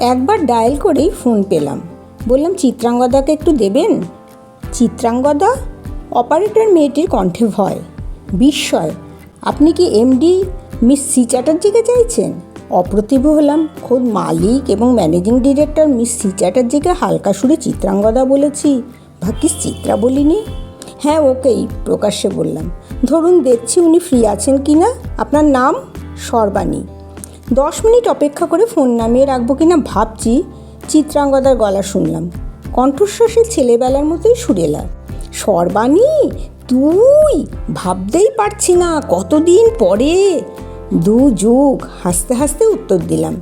একবার ডায়াল করেই ফোন পেলাম। বললাম, চিত্রাঙ্গদাকে একটু দেবেন। চিত্রাঙ্গদা? অপারেটর মেয়েটির কণ্ঠে ভয়, বিস্ময়। আপনি কি এমডি মিস সি চ্যাটার্জিকে চাইছেন? অপ্রতিভ হলাম। খোদ মালিক এবং ম্যানেজিং ডিরেক্টর মিস সি চ্যাটার্জিকে হালকা সুরে চিত্রাঙ্গদা বলেছি, ভাগ্যিস চিত্রা বলিনি। হ্যাঁ, ওকেই প্রকাশ্যে বললাম। ধরুন দেখছি উনি ফ্রি আছেন কি না। আপনার নাম? সর্বাণী। 10 মিনিট অপেক্ষা করে ফোন নামিয়ে রাখবো কিনা ভাবছি, চিত্রাঙ্গদার গলা শুনলাম। কণ্ঠস্বরের ছেলেবেলার মতোই সুরেলা। সর্বাণী তুই? ভাবতেই পারছি না, কতদিন পরে। 2 যুগ। হাসতে হাসতে উত্তর দিলাম।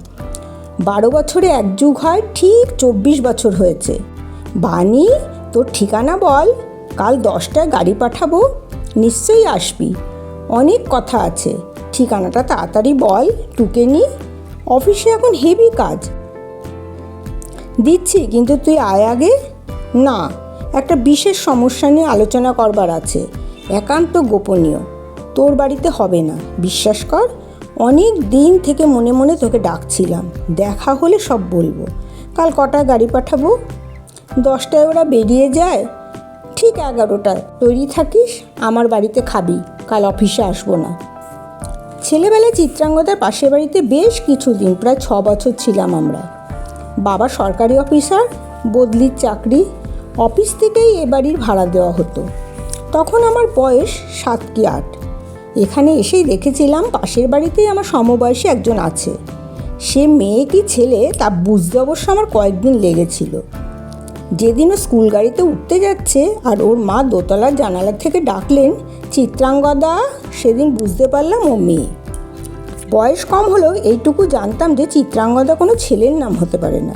12 বছরে 1 যুগ হয়, ঠিক 24 বছর হয়েছে। বাণী, তোর ঠিকানা বল, কাল 10টায় গাড়ি পাঠাবো, নিশ্চয়ই আসবি। অনেক কথা আছে, ঠিকানাটা তাড়াতাড়ি বল, টুকে নি। অফিসে এখন হেভি কাজ। দিচ্ছি, কিন্তু তুই আয় আগে। না, একটা বিশেষ সমস্যা নিয়ে আলোচনা করবার আছে, একান্ত গোপনীয়। তোর বাড়িতে হবে না, বিশ্বাস কর। অনেক দিন থেকে মনে মনে তোকে ডাকছিলাম, দেখা হলে সব বলবো। কাল কটায় গাড়ি পাঠাবো? 10টায় ওরা বেরিয়ে যায়, ঠিক 11টায় তৈরি থাকিস। আমার বাড়িতে খাবি, কাল অফিসে আসবো না। ছেলেবেলায় চিত্রাঙ্গদার পাশের বাড়িতে বেশ কিছুদিন, প্রায় 6 বছর ছিলাম আমরা। বাবা সরকারি অফিসার, বদলির চাকরি। অফিস থেকেই এ বাড়ির ভাড়া দেওয়া হতো। তখন আমার বয়স 7 কি 8। এখানে এসেই দেখেছিলাম পাশের বাড়িতেই আমার সমবয়সী একজন আছে। সে মেয়ে কি ছেলে তা বুঝতে অবশ্য আমার কয়েকদিন লেগেছিল। যেদিন ও স্কুল গাড়িতে উঠতে যাচ্ছে আর ওর মা দোতলার জানালা থেকে ডাকলেন, চিত্রাঙ্গদা, সেদিন বুঝতে পারলাম ও মেয়ে। বয়স কম হলেও এইটুকু জানতাম যে চিত্রাঙ্গদা কোনো ছেলের নাম হতে পারে না।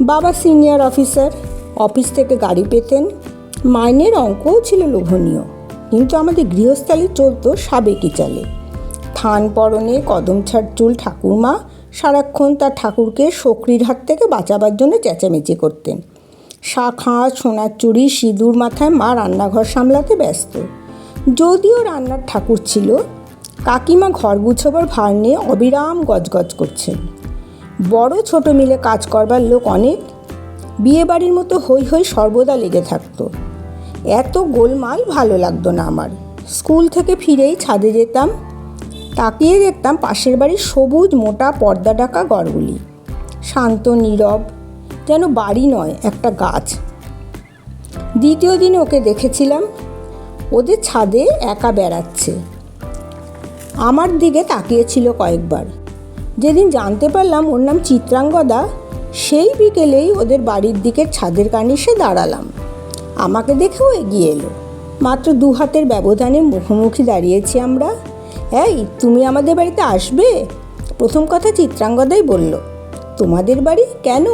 বাবা সিনিয়র অফিসার, অফিস থেকে গাড়ি পেতেন, মাইনের অঙ্কও ছিল লোভনীয়। কিন্তু আমাদের গৃহস্থালী চলত সাবেকি চালে। থান পরনে কদম ছাড় চুল ঠাকুরমা সারাক্ষণ তার ঠাকুরকে শকরির হাত থেকে বাঁচাবার জন্য চেঁচামেচি করতেন। শাঁখা, সোনার চুড়ি, সিঁদুর মাথায় মা রান্নাঘর সামলাতে ব্যস্ত। যদিও রান্নার ঠাকুর ছিল, কাকিমা ঘর গুছোবার ভার নিয়ে অবিরাম গজগজ করছেন। বড় ছোট মিলে কাজ করবার লোক অনেক। বিয়ে বাড়ির মতো হই হই সর্বদা লেগে থাকতো। এত গোলমাল ভালো লাগতো না আমার। স্কুল থেকে ফিরেই ছাদে যেতাম, তাকিয়ে দেখতাম পাশের বাড়ির সবুজ মোটা পর্দা ঢাকা ঘরগুলি, শান্ত নীরব, যেন বাড়ি নয়, একটা গাছ। দ্বিতীয় দিনে ওকে দেখেছিলাম, ওদের ছাদে একা বেড়াচ্ছে। আমার দিকে তাকিয়েছিল কয়েকবার। যেদিন জানতে পারলাম ওর নাম চিত্রাঙ্গদা, সেই বিকেলেই ওদের বাড়ির দিকের ছাদের কার্নিশে দাঁড়ালাম। আমাকে দেখেও এগিয়ে এলো। মাত্র 2 হাতের ব্যবধানে মুখোমুখি দাঁড়িয়েছি আমরা। এই, তুমি আমাদের বাড়িতে আসবে? প্রথম কথা চিত্রাঙ্গদাই বলল। তোমাদের বাড়ি কেন?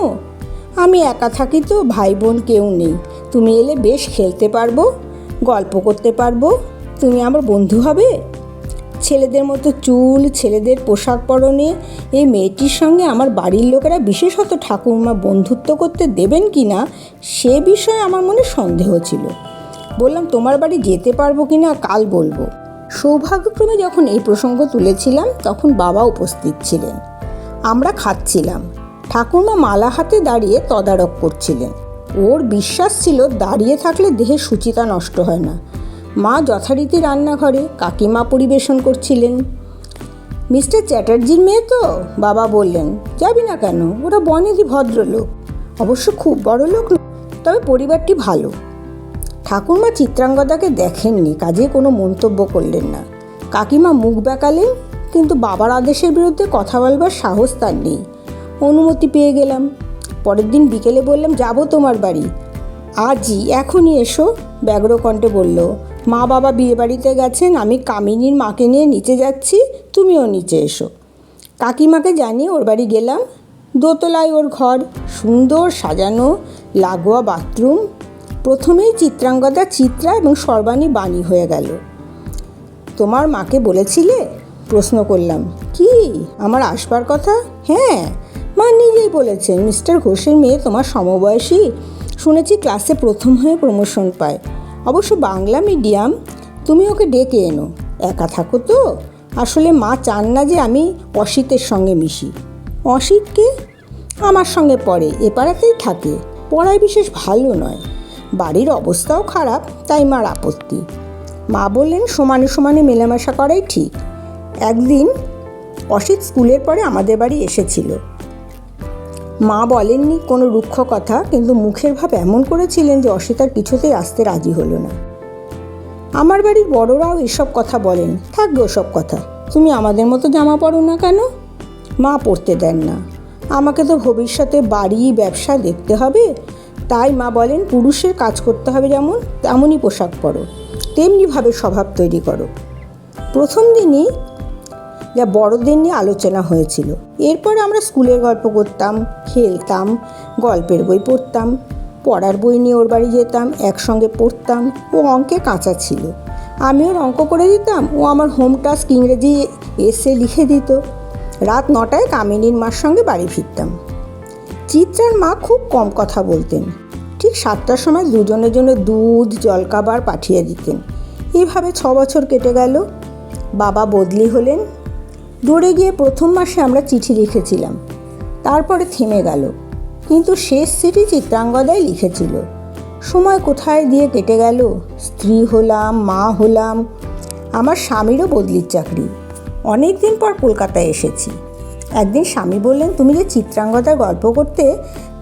আমি একা থাকি তো, ভাই বোন কেউ নেই। তুমি এলে বেশ খেলতে পারবো, গল্প করতে পারবো। তুমি আমার বন্ধু হবে। ছেলেদের মতো চুল, ছেলেদের পোশাক পরনে এই মেয়েটির সঙ্গে আমার বাড়ির লোকেরা, বিশেষত ঠাকুরমা, বন্ধুত্ব করতে দেবেন কি না সে বিষয়ে আমার মনে সন্দেহ ছিল। বললাম, তোমার বাড়ি যেতে পারবো কি না কাল বলবো। সৌভাগ্যক্রমে যখন এই প্রসঙ্গ তুলেছিলাম তখন বাবা উপস্থিত ছিলেন। আমরা খাচ্ছিলাম। ঠাকুরমা মালা হাতে দাঁড়িয়ে তদারক করছিলেন। ওর বিশ্বাস ছিল দাঁড়িয়ে থাকলে দেহের সুচিতা নষ্ট হয় না। মা যথারীতি রান্নাঘরে, কাকিমা পরিবেশন করছিলেন। মিস্টার চ্যাটার্জির মেয়ে তো, বাবা বললেন। যাবি না কেন? ওরা বনেদি ভদ্রলোক, অবশ্য খুব বড় লোক না, তবে পরিবারটি ভালো। ঠাকুরমা চিত্রাঙ্গদাকে দেখেননি, কাজে কোনো মন্তব্য করলেন না। কাকিমা মুখ বেঁকালেন, কিন্তু বাবার আদেশের বিরুদ্ধে কথা বলবার সাহস তার নেই। অনুমতি পেয়ে গেলাম। পরের দিন বিকেলে বললাম, যাবো তোমার বাড়ি, আজই, এখনই এসো। ব্যগ্র কণ্ঠে বলল, মা বাবা বিয়ে বাড়িতে গেছেন, আমি কামিনীর মাকে নিয়ে নিচে যাচ্ছি, তুমিও নিচে এসো। কাকিমাকে জানিয়ে ওর বাড়ি গেলাম। দোতলায় ওর ঘর, সুন্দর সাজানো, লাগোয়া বাথরুম। প্রথমেই চিত্রাঙ্গদা চিত্রা এবং সর্বাণী বাণী হয়ে গেল। তোমার মাকে বলেছিলে? প্রশ্ন করলাম। কি, আমার আসবার কথা? হ্যাঁ, মা নিজেই বলেছেন, মিস্টার ঘোষের মেয়ে তোমার সমবয়সী, শুনেছি ক্লাসে প্রথম হয়ে প্রমোশন পায়, অবশ্য বাংলা মিডিয়াম। তুমি ওকে ডেকে এনো। একা থাকো তো, আসলে মা চান না যে আমি অসিতের সঙ্গে মিশি। অসিতকে? আমার সঙ্গে পড়ে, এ পাড়াতেই থাকে, পড়ায় বিশেষ ভালো নয়, বাড়ির অবস্থাও খারাপ, তাই মার আপত্তি। মা বললেন সমানে সমানে মেলামেশা করাই ঠিক। একদিন অসিত স্কুলের পরে আমাদের বাড়ি এসেছিল। মা বলেননি কোনো রুক্ষ কথা, কিন্তু মুখের ভাব এমন করেছিলেন যে অসিত আর কিছুতেই আসতে রাজি হলো না। আমার বাড়ির বড়রাও এসব কথা বলেন, থাকবে ওসব কথা, তুমি আমাদের মতো জামা পরো না কেন? মা পরতে দেন না, আমাকে তো ভবিষ্যতে বাড়ি ব্যবসা দেখতে হবে, তাই মা বলেন পুরুষের কাজ করতে হবে যেমন তেমনই পোশাক পরো, তেমনিভাবে স্বভাব তৈরি করো। প্রথম দিনই যা বড়দের নিয়ে আলোচনা হয়েছিল। এরপর আমরা স্কুলের গল্প করতাম, খেলতাম, গল্পের বই পড়তাম, পড়ার বই নিয়ে ওর বাড়ি যেতাম, একসঙ্গে পড়তাম। ও অঙ্কে কাঁচা ছিল, আমি ওর অঙ্ক করে দিতাম, ও আমার হোম টাস্ক ইংরেজি এসে লিখে দিত। রাত 9টায় কামিনীর মার সঙ্গে বাড়ি ফিরতাম। চিত্রার মা খুব কম কথা বলতেন। ঠিক 7টার সময় দুজনের জন্য দুধ জলখাবার পাঠিয়ে দিতেন। এইভাবে 6 বছর কেটে গেল। বাবা বদলি হলেন। দৌড়ে গিয়ে প্রথম মাসে আমরা চিঠি লিখেছিলাম, তারপরে থেমে গেল, কিন্তু শেষ চিঠি চিত্রাঙ্গদাই লিখেছিল। সময় কোথায় দিয়ে কেটে গেল, স্ত্রী হলাম, মা হলাম, আমার স্বামীরও বদলির চাকরি। অনেক দিন পর কলকাতায় এসেছি। একদিন স্বামী বললেন, তুমি যে চিত্রাঙ্গদার গল্প করতে,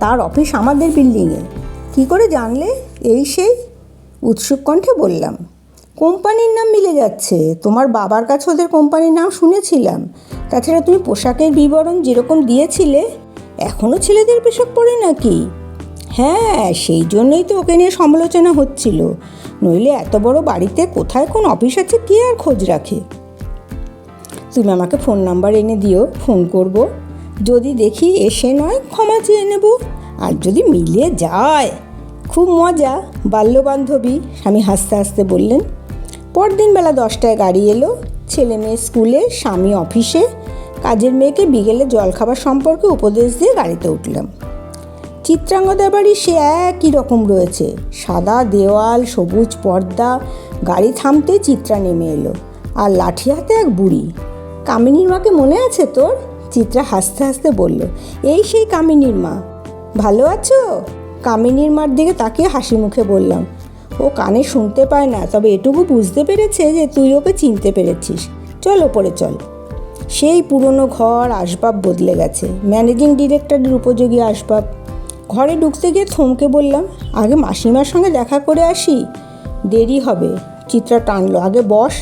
তার অফিস আমাদের বিল্ডিংয়ে। কী করে জানলে? এই সেই, উৎসুক কণ্ঠে বললাম। কোম্পানির নাম মিলে যাচ্ছে, তোমার বাবার কাছে ওদের কোম্পানির নাম শুনেছিলাম। তাছাড়া তুমি পোশাকের বিবরণ যেরকম দিয়েছিলে, এখনও ছেলেদের পোশাক পরে নাকি? হ্যাঁ, সেই জন্যই তো ওকে নিয়ে সমালোচনা হচ্ছিল, নইলে এত বড় বাড়িতে কোথায় কোন অফিস আছে কে আর খোঁজ রাখে? তুমি আমাকে ফোন নাম্বার এনে দিও, ফোন করব। যদি দেখি এসে নয় ক্ষমা চেয়ে নেব, আর যদি মিলে যায় খুব মজা, বাল্যবান্ধবী, স্বামী হাসতে হাসতে বললেন। পরদিন বেলা 10টায় গাড়ি এলো, ছেলে মেয়ে স্কুলে, স্বামী অফিসে। কাজের মেয়েকে বিকেলে জলখাবার সম্পর্কে উপদেশ দিয়ে গাড়িতে উঠলাম। চিত্রাঙ্গদার বাড়ি সে একই রকম রয়েছে, সাদা দেওয়াল, সবুজ পর্দা। গাড়ি থামতে চিত্রা নেমে এলো, আর লাঠি হাতে এক বুড়ি। কামিনীর মাকে মনে আছে তোর? চিত্রা হাসতে হাসতে বলল, এই সেই কামিনীর মা। ভালো আছো? কামিনীর মার দিকে তাকিয়ে হাসি মুখে বললাম। ও কানে শুনতে পায় না, তবে এটুকু বুঝতে পেরেছে যে তুই ওকে চিনতে পেরেছিস। চল ওপরে চল। সেই পুরনো ঘর, আসবাব বদলে গেছে, ম্যানেজিং ডিরেক্টরের উপযোগী আসবাব। ঘরে ঢুকতে গিয়ে থমকে বললাম, আগে মাসিমার সঙ্গে দেখা করে আসি। দেরি হবে, চিত্রা টানলো, আগে বস।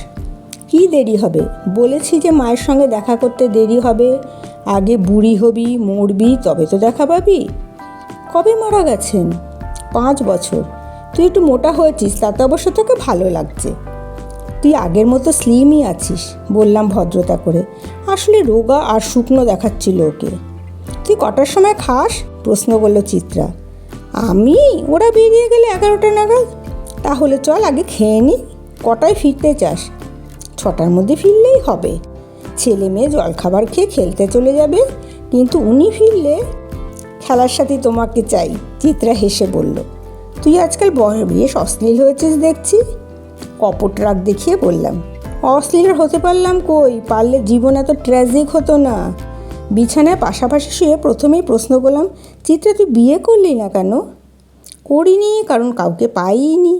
কি দেরি হবে? বলেছি যে মায়ের সঙ্গে দেখা করতে দেরি হবে, আগে বুড়ি হবি, মরবি, তবে তো দেখা পাবি। কবে মারা গেছেন? 5 বছর। তুই একটু মোটা হয়েছিস, তাতে অবশ্য তোকে ভালো লাগছে। তুই আগের মতো স্লিমই আছিস, বললাম ভদ্রতা করে। আসলে রোগা আর শুকনো দেখাচ্ছিল ওকে। তুই কটার সময় খাস? প্রশ্ন করল চিত্রা। আমি? ওরা বেরিয়ে গেলে 11টা নাগাদ। তাহলে চল আগে খেয়ে নি। কটায় ফিরতে চাস? 6টার মধ্যে ফিরলেই হবে। ছেলে মেয়ে জলখাবার খেয়ে খেলতে চলে যাবে, কিন্তু উনি ফিরলে খেলার সাথে তোমাকে চাই। চিত্রা হেসে বলল, তুই আজকাল বেশ অশ্লীল হয়েছিস দেখছি। কপট রাগ দেখিয়ে বললাম, অশ্লীল হতে পারলাম কই? পারলে জীবন এত ট্র্যাজিক হতো না। বিছানায় পাশাপাশি শুয়ে প্রথমেই প্রশ্ন করলাম, চিত্রা তুই বিয়ে করলি না কেন? করিনি, কারণ কাউকে পাইনি,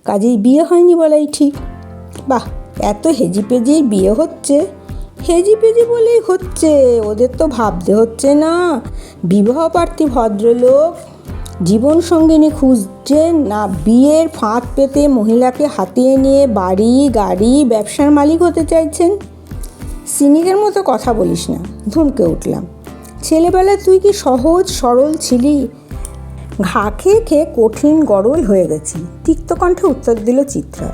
কাজেই বিয়ে হয়নি বলাই ঠিক। বাহ, এত হেজিপেজির বিয়ে হচ্ছে। হেজিপেজি বলেই হচ্ছে, ওদের তো ভাবতে হচ্ছে না বিবাহ প্রার্থী ভদ্রলোক জীবনসঙ্গিনী খুঁজছেন, না বিয়ের ফাঁদ পেতে মহিলাকে হাতিয়ে নিয়ে বাড়ি গাড়ি ব্যবসার মালিক হতে চাইছেন। সিনিকের মতো কথা বলিস না, ধমকে উঠলাম। ছেলেবেলায় তুই কি সহজ সরল ছিলি, ঘা খেয়ে খেয়ে কঠিন গরল হয়ে গেছি। তিক্ত কণ্ঠে উত্তর দিল চিত্রা।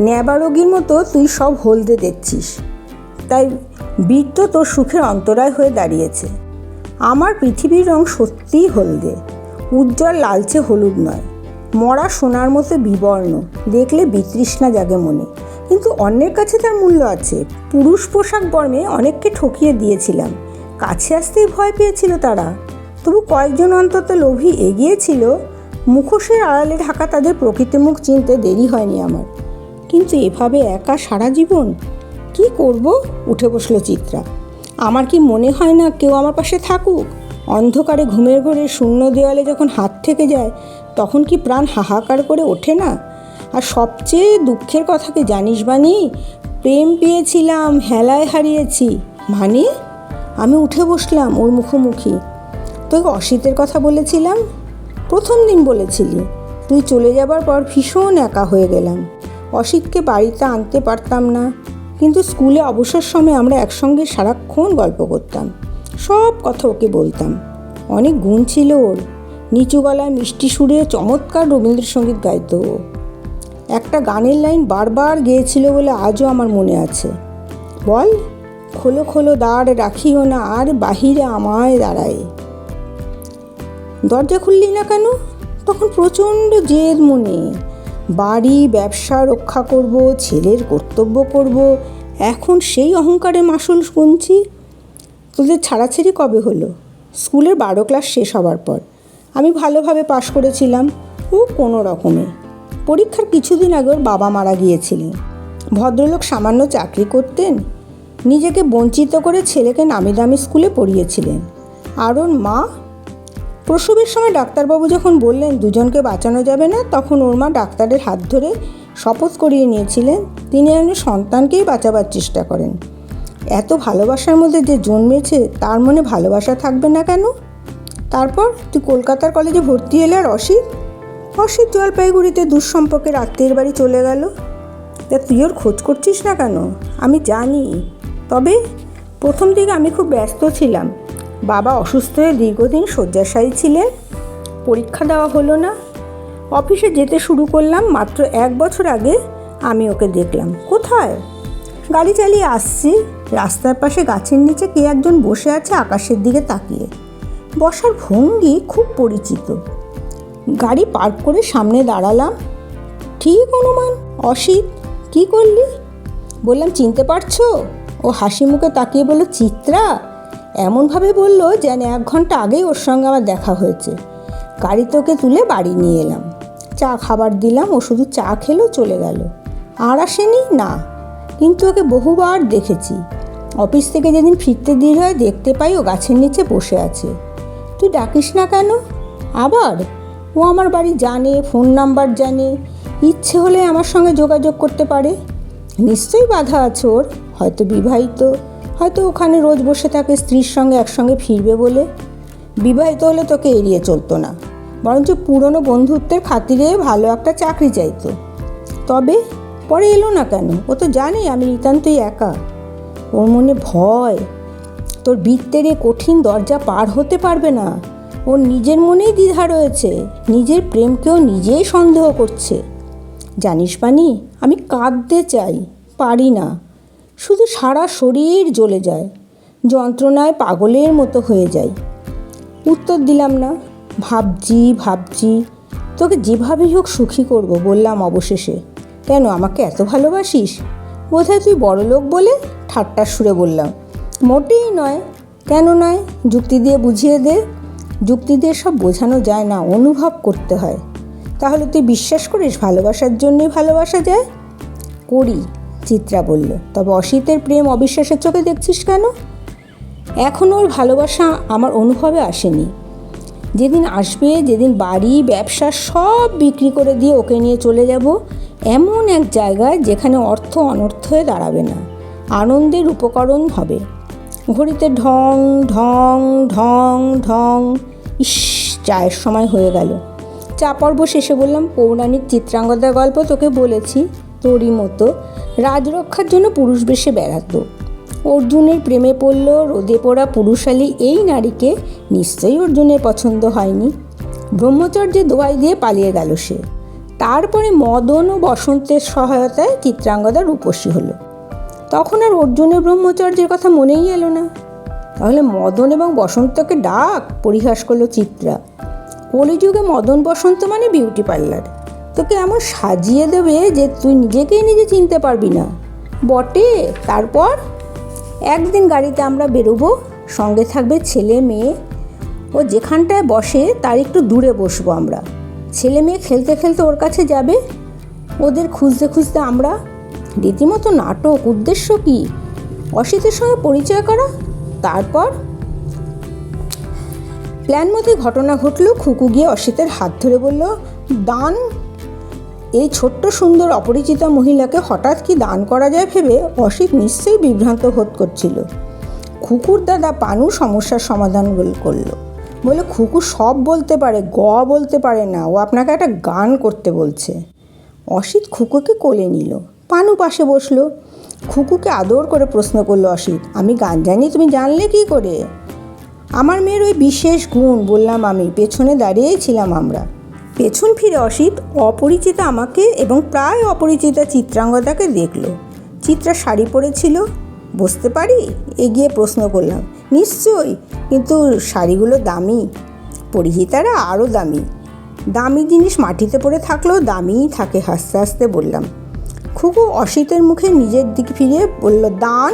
ন্যাবা রোগীর মতো তুই সব হলদে দেখছিস, তাই বীর তোর সুখের অন্তরায় হয়ে দাঁড়িয়েছে। আমার পৃথিবীর রং সত্যিই হলদে, উজ্জ্বল লালচে হলুদ নয়, মরা সোনার মতো বিবর্ণ। দেখলে বিতৃষ্ণা জাগে মনে, কিন্তু অন্যের কাছে তার মূল্য আছে। পুরুষ পোশাক বর্মে অনেককে ঠকিয়ে দিয়েছিলাম, কাছে আসতেই ভয় পেয়েছিল তারা। তবু কয়েকজন অন্তত লোভী এগিয়েছিল। মুখোশের আড়ালে ঢাকা তাদের প্রকৃত মুখ চিনতে দেরি হয়নি আমার। কিন্তু এভাবে একা সারা জীবন কি করব? উঠে বসলো চিত্রা। আমার কি মনে হয় না কেউ আমার পাশে থাকুক? অন্ধকারে ঘুমের ঘোরে শূন্য দেওয়ালে যখন হাত থেকে যায় তখন কি প্রাণ হাহাকার করে ওঠে না? আর সবচেয়ে দুঃখের কথা কি জানিস বানি? প্রেম পেয়েছিলাম, হেলায় হারিয়েছি। মানে? আমি উঠে বসলাম ওর মুখোমুখি। তোকে অসিতের কথা বলেছিলাম? প্রথম দিন বলেছিলি। তুই চলে যাবার পর ভীষণ একা হয়ে গেলাম। অসিতকে বাড়িতে আনতে পারতাম না, কিন্তু স্কুলে অবসর সময় আমরা একসঙ্গে সারাক্ষণ গল্প করতাম, সব কথা ওকে বলতাম। অনেক গুণ ছিল ওর। নিচু গলায় মিষ্টি সুরে চমৎকার রবীন্দ্রসঙ্গীত গাইত ও। একটা গানের লাইন বারবার গেয়েছিল বলে আজও আমার মনে আছে। বল, খোলো খোলো দ্বার রাখিও না আর বাহিরে আমায় দাঁড়ায়। দরজা খুললি না কেন? তখন প্রচণ্ড জেদ মনে। বাড়ি ব্যবসা রক্ষা করব, ছেলের কর্তব্য করব, এখন সেই অহংকারে মাসুল গুনছি। তোদের ছাড়াছাড়ি কবে হলো? স্কুলের 12 ক্লাস শেষ হবার পর। আমি ভালোভাবে পাশ করেছিলাম, ও কোনো রকমে। পরীক্ষার কিছুদিন আগে ওর বাবা মারা গিয়েছিলেন। ভদ্রলোক সামান্য চাকরি করতেন, নিজেকে বঞ্চিত করে ছেলেকে নামি দামি স্কুলে পড়িয়েছিলেন। আর ওর মা? প্রসবের সময় ডাক্তারবাবু যখন বললেন দুজনকে বাঁচানো যাবে না, তখন ওর মা ডাক্তারের হাত ধরে শপথ করিয়ে নিয়েছিলেন তিনি যেন সন্তানকেই বাঁচাবার চেষ্টা করেন। এত ভালোবাসার মধ্যে যে জন্মেছে তার মনে ভালোবাসা থাকবে না কেন? তারপর তুই কলকাতার কলেজে ভর্তি এলে। আর অসিত জলপাইগুড়িতে দুঃসম্পর্কের আত্মীয়ের বাড়ি চলে গেল। তা তুই ওর খোঁজ করছিস না কেন? আমি জানি, তবে প্রথম দিকে আমি খুব ব্যস্ত ছিলাম। বাবা অসুস্থ হয়ে দীর্ঘদিন শয্যাশায়ী ছিলেন, পরীক্ষা দেওয়া হলো না। অফিসে যেতে শুরু করলাম মাত্র 1 বছর আগে আমি ওকে দেখলাম। কোথায়? গাড়ি চালিয়ে আসছি, রাস্তার পাশে গাছের নিচে কে একজন বসে আছে আকাশের দিকে তাকিয়ে। বসার ভঙ্গি খুব পরিচিত। গাড়ি পার্ক করে সামনে দাঁড়ালাম। ঠিক অনুমান। অসিত। কি করলি? বললাম, চিনতে পারছো? ও হাসি মুখে তাকিয়ে বলল, চিত্রা। এমনভাবে বলল যেন 1 ঘন্টা আগেই ওর সঙ্গে আমার দেখা হয়েছে। গাড়িতে ওকে তুলে বাড়ি নিয়ে এলাম, চা খাবার দিলাম। ও শুধু চা খেলো, চলে গেল। আর আসেনি না, কিন্তু ওকে বহুবার দেখেছি। অফিস থেকে যেদিন ফিরতে দেরি হয় দেখতে পাই ও গাছের নিচে বসে আছে। তুই ডাকিস না কেন? আবার ও আমার বাড়ি জানে, ফোন নাম্বার জানে, ইচ্ছে হলে আমার সঙ্গে যোগাযোগ করতে পারে। নিশ্চয়ই বাধা আছে ওর, হয়তো বিবাহিত, হয়তো ওখানে রোজ বসে থাকে স্ত্রীর সঙ্গে একসঙ্গে ফিরবে বলে। বিবাহিত হলে তোকে এড়িয়ে চলতো না, বরঞ্চ পুরনো বন্ধুত্বের খাতিরে ভালো একটা চাকরি চাইতো। তবে পরে এলো না কেন? ও তো জানে আমি নিতান্তই একা। ওর মনে ভয়, তোর বৃত্তের এ কঠিন দরজা পার হতে পারবে না। ওর নিজের মনেই দ্বিধা রয়েছে, নিজের প্রেমকেও নিজেই সন্দেহ করছে। জানিস বানি, আমি কাঁদতে চাই, পারি না। শুধু সারা শরীর জ্বলে যায়, যন্ত্রণায় পাগলের মতো হয়ে যায়। উত্তর দিলাম না। ভাবছি তোকে যেভাবেই হোক সুখী করব বললাম অবশেষে। কেন, আমাকে এত ভালোবাসিস? বোধহয় তুই বড়লোক বলে ঠাট্টার সুরে বললাম। মোটেই নয়। কেন নয়? যুক্তি দিয়ে বুঝিয়ে দে। যুক্তি দিয়ে সব বোঝানো যায় না, অনুভব করতে হয়। তাহলে তুই বিশ্বাস করিস ভালোবাসার জন্যই ভালোবাসা যায়? করি, চিত্রা বলল। তবে অসিতের প্রেম অবিশ্বাসের চোখে দেখছিস কেন? এখনও ওর ভালোবাসা আমার অনুভবে আসেনি। যেদিন আসবে, যেদিন বাড়ি ব্যবসা সব বিক্রি করে দিয়ে ওকে নিয়ে চলে যাব এমন এক জায়গায় যেখানে অর্থ অনর্থ হয়ে দাঁড়াবে না, আনন্দের উপকরণ হবে। ঘড়িতে ঢং ঢং ঢং ঢং। ইস, চায়ের সময় হয়ে গেল। চা পর্ব শেষে বললাম, পৌরাণিক চিত্রাঙ্গদার গল্প তোকে বলেছি, তোরই মতো রাজরক্ষার জন্য পুরুষ বেশে বেড়াতো। অর্জুনের প্রেমে পড়ল রোদে পোড়া পুরুষালী এই নারীকে। নিশ্চয়ই অর্জুনের পছন্দ হয়নি। ব্রহ্মচর্যের দোহাই দিয়ে পালিয়ে গেল সে। তারপরে মদন ও বসন্তের সহায়তায় চিত্রাঙ্গদা রূপসী হলো। তখন আর অর্জুনের ব্রহ্মচর্যের কথা মনেই এলো না। তাহলে মদন এবং বসন্তকে ডাক, পরিহাস করলো চিত্রা। কলিযুগে মদন বসন্ত মানে বিউটি পার্লার। তোকে এমন সাজিয়ে দেবে যে তুই নিজেকেই নিজে চিনতে পারবি না। বটে। তারপর একদিন গাড়িতে আমরা বেরোবো, সঙ্গে থাকবে ছেলে মেয়ে। ও যেখানটায় বসে তার একটু দূরে বসবো আমরা। ছেলে মেয়ে খেলতে খেলতে ওর কাছে যাবে, ওদের খুঁজতে খুঁজতে আমরা। রীতিমতো নাটক। উদ্দেশ্য কি? অসিতের সঙ্গে পরিচয় করা। তারপর প্ল্যান মতো ঘটনা ঘটল। খুকু গিয়ে অসিতের হাত ধরে বলল, দান। এই ছোট্ট সুন্দর অপরিচিতা মহিলাকে হঠাৎ কি দান করা যায় ভেবে অসিত নিশ্চয়ই বিভ্রান্ত বোধ করছিল। খুকুর দাদা পানু সমস্যার সমাধান করল। বলে, খুকু সব বলতে পারে, বলতে পারে না। ও আপনাকে একটা গান করতে বলছে। অসিত খুকুকে কোলে নিল। পানু পাশে বসলো। খুকুকে আদর করে প্রশ্ন করলো অসিত, আমি গান জানি, তুমি জানলে কি করে? আমার মেয়ের ওই বিশেষ গুণ, বললাম আমি। পেছনে দাঁড়িয়েই ছিলাম আমরা। পেছন ফিরে অসিত অপরিচিতা আমাকে এবং প্রায় অপরিচিতা চিত্রাঙ্গদাকে দেখলো। চিত্রা শাড়ি পরেছিল। বুঝতে পারি? এগিয়ে প্রশ্ন করলাম। নিশ্চয়ই, কিন্তু শাড়িগুলো দামি, পরিহিতারা আরও দামি। দামি জিনিস মাটিতে পড়ে থাকলেও দামিই থাকে, হাসতে হাসতে বললাম। খুকু অসিতের মুখে নিজের দিকে ফিরে বলল, দান।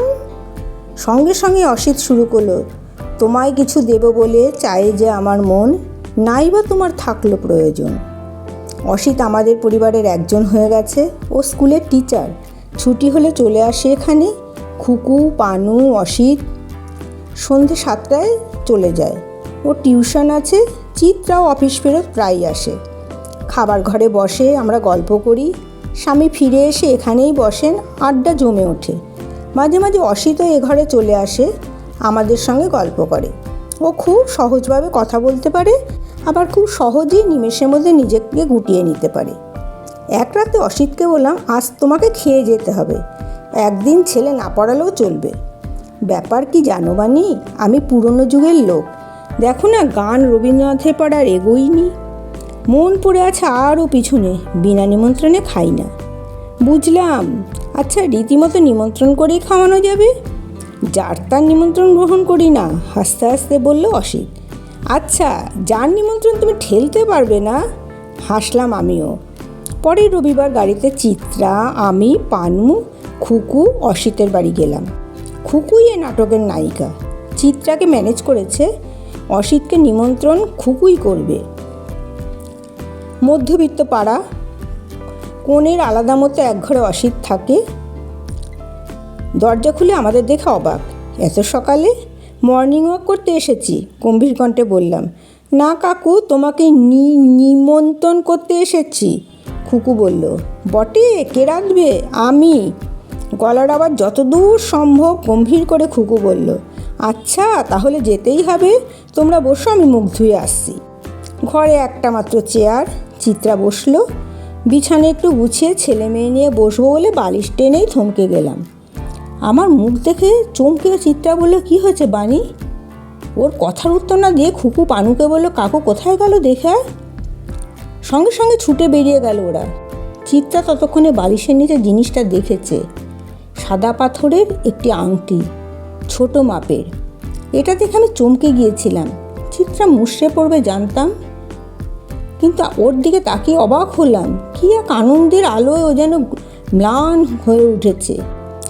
সঙ্গে সঙ্গে অসিত শুরু করলো, তোমায় কিছু দেব বলে চায় যে আমার মন, নাই বা তোমার থাকলো প্রয়োজন। অসিত আমাদের পরিবারের একজন হয়ে গেছে। ও স্কুলের টিচার। ছুটি হলে চলে আসে এখানে। খুকু, পানু, অসিত সন্ধে 7টায় চলে যায়। ও টিউশন আছে। চিত্রাও অফিস ফেরত প্রায়ই আসে। খাবার ঘরে বসে, আমরা গল্প করি। স্বামী ফিরে এসে এখানেই বসেন, আড্ডা জমে ওঠে। মাঝে মাঝে অসিতও এ ঘরে চলে আসে, আমাদের সঙ্গে গল্প করে। ও খুব সহজভাবে কথা বলতে পারে, আবার খুব সহজেই নিমেষের মধ্যে নিজেকে গুটিয়ে নিতে পারে। এক রাতে অসিতকে বললাম, আজ তোমাকে খেয়ে যেতে হবে, একদিন ছেলে না পড়ালেও চলবে। ব্যাপার কি জানো বানি, আমি পুরনো যুগের লোক। দেখো না, গান রবীন্দ্রনাথের পাড়ার এগোইনি। মন পড়ে আছে আরও পিছনে, বিনা নিমন্ত্রণে খাই না। বুঝলাম। আচ্ছা, রীতিমতো নিমন্ত্রণ করেই খাওয়ানো যাবে? যার তার নিমন্ত্রণ গ্রহণ করি না, হাসতে হাসতে বলল অসিত। আচ্ছা, যার নিমন্ত্রণ তুমি ঠেলতে পারবে না? হাসলাম আমিও। পরের রবিবার গাড়িতে চিত্রা, আমি, পানু, খুকু অসিতের বাড়ি গেলাম। খুকুই এ নাটকের নায়িকা। চিত্রাকে ম্যানেজ করেছে, অসিতকে নিমন্ত্রণ খুকুই করবে। মধ্যবিত্ত পাড়া, কোণের আলাদা মতো একঘরে অসিত থাকে। দরজা খুলে আমাদের দেখে অবাক। এত সকালে? মর্নিং ওয়াক করতে এসেছি, গম্ভীর কণ্ঠে বললাম। না কাকু, তোমাকে নিমন্ত্রণ করতে এসেছি। খুকু বলল, বটে, কে রাখবে? আমি। গলার আবার যতদূর সম্ভব গম্ভীর করে খুকু বলল, আচ্ছা তাহলে যেতেই হবে, তোমরা বসো, আমি মুখ ধুয়ে আসছি। ঘরে একটা মাত্র চেয়ার। চিত্রা বসলো। বিছানে একটু গুছিয়ে ছেলে মেয়ে নিয়ে বসবো বলে বালিশ টেনেই থমকে গেলাম। আমার মুখ দেখে চমকে চিত্রা বলল, কি হয়েছে বানি? ওর কথার উত্তর না দিয়ে খুকু পানুকে বলল, কাকু কোথায় গেল দেখে? সঙ্গে সঙ্গে ছুটে বেরিয়ে গেল ওরা। চিত্রা ততক্ষণে বালিশের নিচে জিনিসটা দেখেছে। সাদা পাথরের একটি আংটি, ছোট মাপের। এটা দেখে আমি চমকে গিয়েছিলাম। চিত্রা মুষড়ে পড়বে জানতাম, কিন্তু ওর দিকে তাকিয়ে অবাক হলাম। কি এক আনন্দের আলোয় ও যেন ম্লান হয়ে উঠেছে।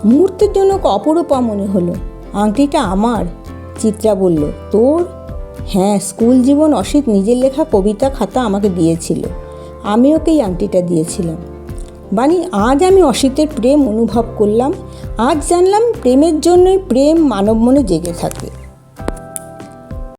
মুহূর্তের জন্য অপরূপা মনে হলো। আংটিটা আমার। চিত্রা বলল, তোর? হ্যাঁ, স্কুল জীবন অসিত নিজের লেখা কবিতা খাতা আমাকে দিয়েছিল, আমি ওকেই আংটিটা দিয়েছিলাম। বানি, আজ আমি অসিতের প্রেম অনুভব করলাম। আজ জানলাম প্রেমের জন্যই প্রেম মানব মনে জেগে থাকে।